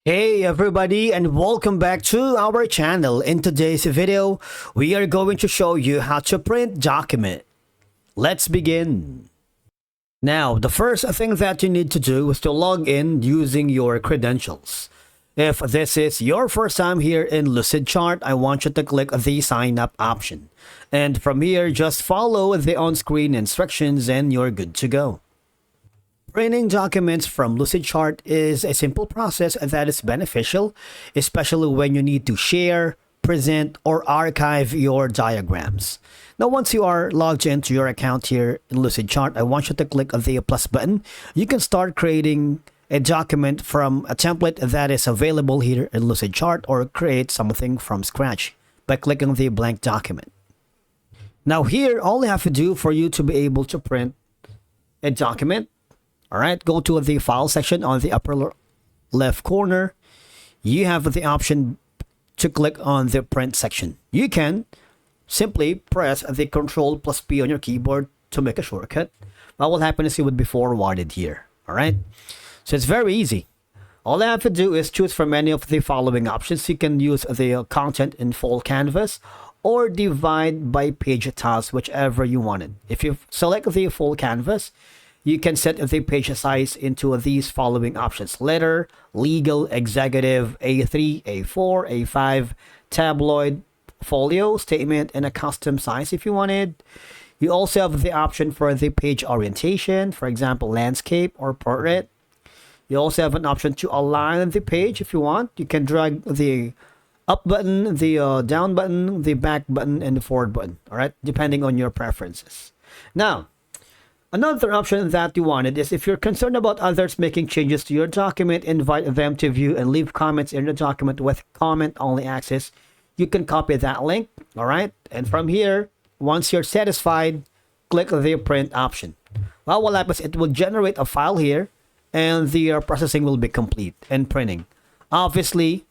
Hey everybody, and welcome back to our channel. In today's video, we are going to show you how to print document. Let's begin. Now, the first thing that you need to do is to log in using your credentials. If this is your first time here in Lucidchart, I want you to click the sign up option. And from here, just follow the on-screen instructions and you're good to go. Printing documents from Lucidchart is a simple process that is beneficial, especially when you need to share, present, or archive your diagrams. Now, once you are logged into your account here in Lucidchart, I want you to click on the plus button. You can start creating a document from a template that is available here in Lucidchart, or create something from scratch by clicking the blank document. Now here, all you have to do for you to be able to print a document, all right, go to the file section on the upper left corner. You have the option to click on the print section. You can simply press the Ctrl plus P on your keyboard to make a shortcut. What will happen is it would be forwarded here. All right, so it's very easy. All I have to do is choose from any of the following options. You can use the content in full canvas or divide by page tiles, whichever you wanted. If you select the full canvas, you can set the page size into these following options: letter, legal, executive, A3, A4, A5, tabloid, folio, statement, and a custom size if you wanted. You also have the option for the page orientation, for example, landscape or portrait. You also have an option to align the page if you want. You can drag the up button, the down button, the back button, and the forward button, all right, depending on your preferences. Now, another option that you wanted is, if you're concerned about others making changes to your document, invite them to view and leave comments in the document with comment-only access. You can copy that link, all right? And from here, once you're satisfied, click the print option. What will happen is it will generate a file here, and the processing will be complete and printing. Obviously,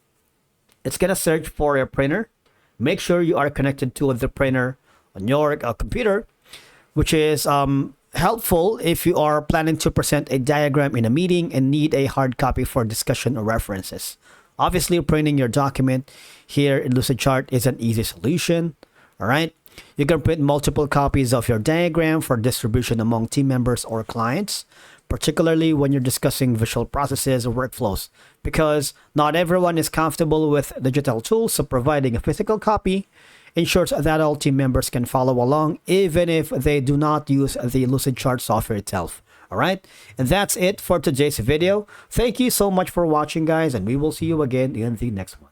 it's going to search for a printer. Make sure you are connected to the printer on your computer, which is helpful if you are planning to present a diagram in a meeting and need a hard copy for discussion or references. Obviously, printing your document here in Lucidchart is an easy solution. All right, you can print multiple copies of your diagram for distribution among team members or clients, particularly when you're discussing visual processes or workflows, because not everyone is comfortable with digital tools. So providing a physical copy ensures that all team members can follow along, even if they do not use the Lucidchart software itself. All right, and that's it for today's video. Thank you so much for watching, guys, and we will see you again in the next one.